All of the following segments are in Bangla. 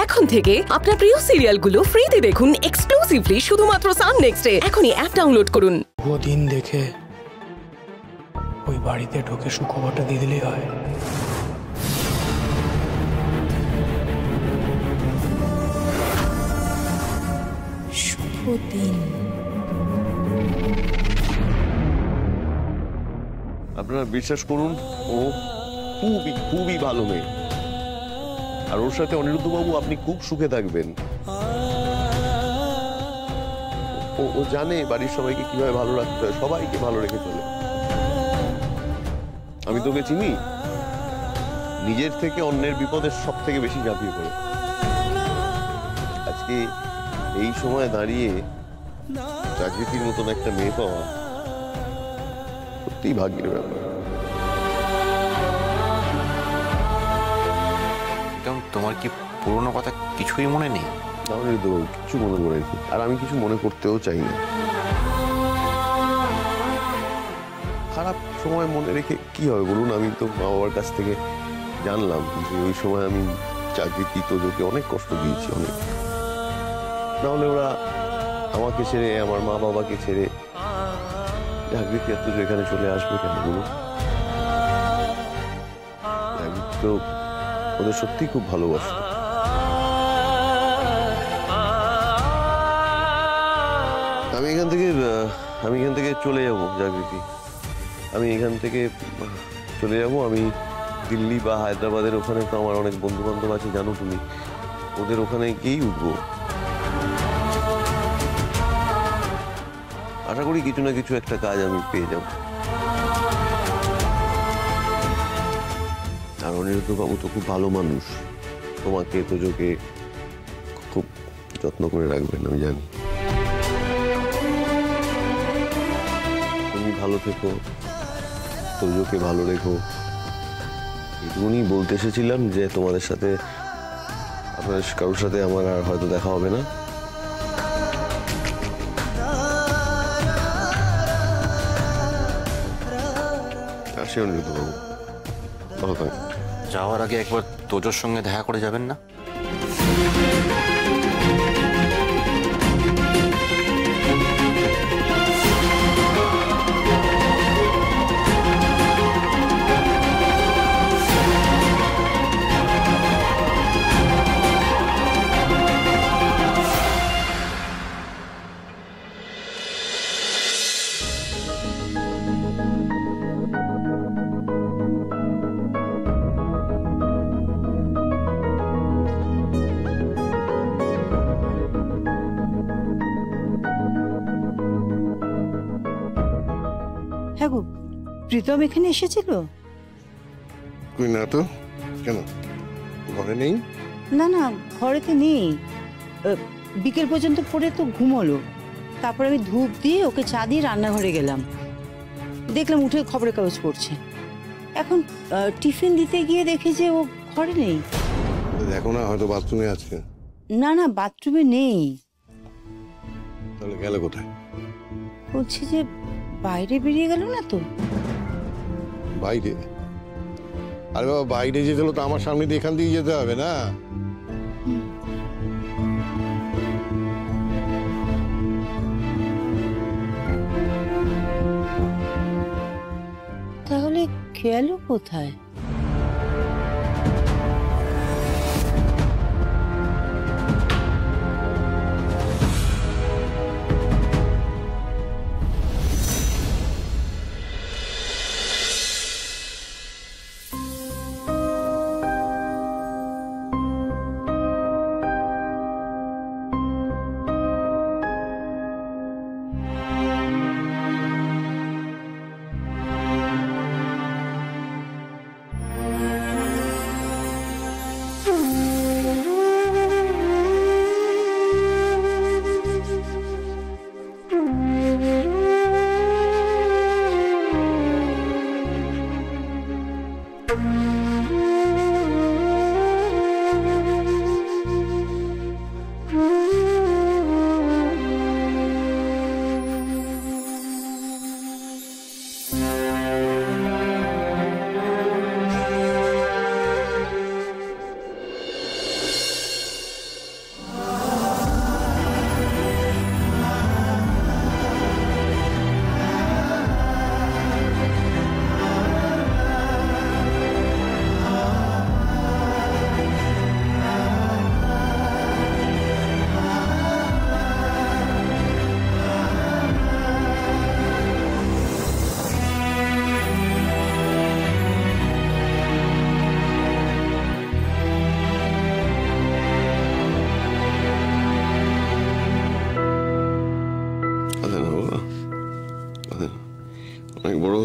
এখন থেকে আপনার প্রিয় সিরিয়ালগুলো ফ্রিতে দেখুন এক্সক্লুসিভলি শুধুমাত্র সান নেক্সটে। এখনই অ্যাপ ডাউনলোড করুন। দিন দেখে ওই বাড়িতে ঢোকে সুখবরটা দিয়ে দিলেই হয়। শুভ দিন। আপনারা বিশ্বাস করুন, ও খুবই খুবই ভালো মেয়ে, আর ওর সাথে অনিরুদ্ধ বাবু আপনি খুব সুখে থাকবেন। ও জানে বাড়ির সবাইকে কিভাবে ভালো রাখতে হয়, সবাইকে ভালো রেখে চলে। আমি তোকে চিনি, নিজের থেকে অন্যের বিপদের সব থেকে বেশি ঝাঁপিয়ে পড়ে। আজকে এই সময় দাঁড়িয়ে জাগৃতির মতন একটা মেয়ে পাওয়া সত্যিই ভাগ্যের ব্যাপার। তোমার কি পুরোনো কথা কিছুই মনে নেই? কিছু মনে করেছি, আর আমি কিছু মনে করতেও চাই না। খারাপ সময় মনে রেখে কি হবে বলুন? আমি তো মা বাবার কাছ থেকে জানলাম যে ওই সময় আমি জাগৃতি তোজোকে অনেক কষ্ট দিয়েছি, অনেক। নাহলে ওরা আমাকে ছেড়ে, আমার মা বাবাকে ছেড়ে জাগৃতি আর তোজো এখানে চলে আসবে কেন বলুন? জাগৃতি তো ওদের সত্যি খুব ভালোবাসত। আমি এখান থেকে চলে যাব জাগৃতি। আমি এখান থেকে চলে যাব। আমি দিল্লি বা হায়দ্রাবাদের ওখানে তো আমার অনেক বন্ধু বান্ধব আছে, জানো তুমি। ওদের ওখানে গিয়েই উঠবো। আশা করি কিছু না কিছু একটা কাজ আমি পেয়ে যাব। আর অনিরুদ্ধ বাবু তো খুব ভালো মানুষ, তোমাকে তোজোকে খুব যত্ন করে রাখবেন, আমি জানি। তুমি ভালো থেকো, তোজোকে ভালো রেখো, এটুকুনি বলতে এসেছিলাম। যে তোমাদের সাথে, আপনার কারোর সাথে আমার আর হয়তো দেখা হবে না। আসি অনিরুদ্ধ বাবু, ভালো থাকবেন। যাওয়ার আগে একবার তোজোর সঙ্গে দেখা করে যাবেন না? হ্যাঁ গো, প্রীতম এখানে এসেছিল? না তো, কেন ঘরে নেই? না না, ঘরেতে নেই। বিকেল পর্যন্ত পড়ে তো ঘুমোলো। তারপর আমি ধূপ দিয়ে ওকে চা দিয়ে রান্নাঘরে গেলাম, দেখলাম উঠে খবরের কাগজ পড়ছে। এখন টিফিন দিতে গিয়ে দেখি যে ও ঘরে নেই। দেখো না, হয়তো বাথরুমে আছে। না না, বাথরুমে নেই। তাহলে গেল কোথায়? বলছি যে বাইরে বেরিয়ে গেল না তো। বাইরে? আরে বাবা, বাইরে যেতে হলো তো আমার সামনে দিয়ে এখান দিয়ে যেতে হবে না? তাহলে গেল কোথায়?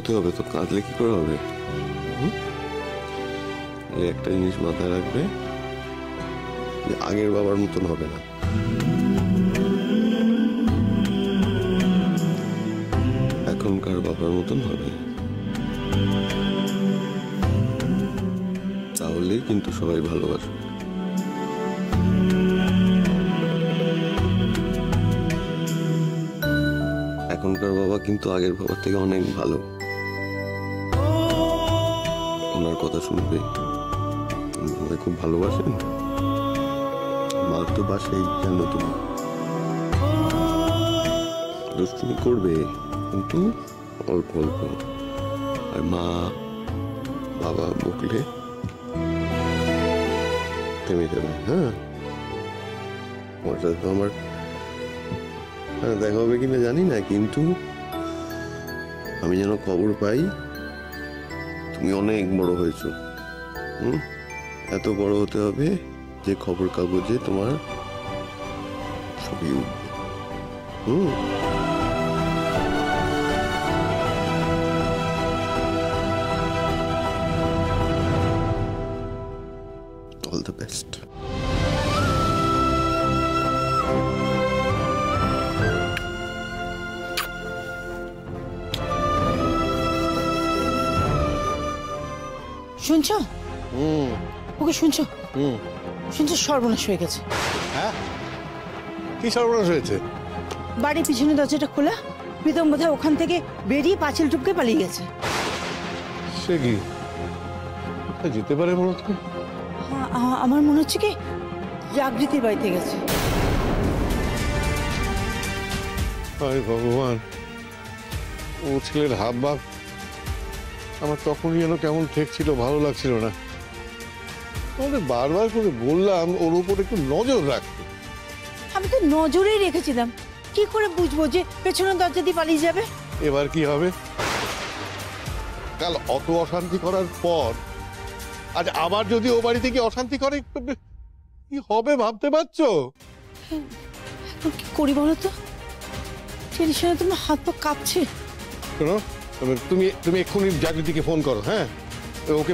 হতে হবে তো, কাঁদলে কি করে হবে? এই একটা জিনিস মাথায় রাখবে, যে আগের বাবার মতন হবে না। এখনকার বাবার মতন হবে, তাহলেই কিন্তু সবাই ভালোবাসবে। এখনকার বাবা কিন্তু আগের বাবার থেকে অনেক ভালো। ওনার কথা শুনবে, আমায় খুব ভালোবাসেন, মা তো বাসেই, জানো তুমি। দুষ্টুমি করবে কিন্তু অল্প অল্প, আর মা বাবা বকলে থেমে যাবে। হ্যাঁ, তোমার সাথে তো আমার দেখা হবে কিনা জানি না, কিন্তু আমি যেন খবর পাই তুমি অনেক বড় হয়েছো। এত বড় হতে হবে যে খবর কাগজে তোমার ছবি উঠবে। All the best. শুনছো? ওকে শুনছো? শুনছো, সর্বনাশ হয়ে গেছে। হ্যাঁ, কি সর্বনাশ হয়েছে? বাড়ির পিছনে দরজাটা খোলা, প্রীতম বোধহয় ওখান থেকে বেরিয়ে পাঁচিল টুপকে পালিয়ে গেছে। সে কি কোথায় যেতে পারে বলতো? আমার মনে হচ্ছে কি জাগৃতির বাড়িতে গেছে। হায় ভগবান, ও ছেলের হাব ভাব আমার তখনই যেন কেমন ঠেকছিল, ভালো লাগছিল না। তোমাদের বারবার করে বললাম ওর উপর একটু নজর রাখতে। আমি তো নজরেই রেখেছিলাম, কি করে বুঝবো যে পেছনের দরজা দিয়ে পালিয়ে যাবে? এবার কি হবে? কাল অত অশান্তি করার পর আজ আবার যদি ও বাড়িতে গিয়ে অশান্তি করে, কি হবে ভাবতে পারছো? এখন কি করি বলো তো? টেনশনে তোমার হাত পা কাঁপছে। শোনো, তুমি এক্ষুনি জাগৃতিকে ফোন করো। হ্যাঁ, ওকে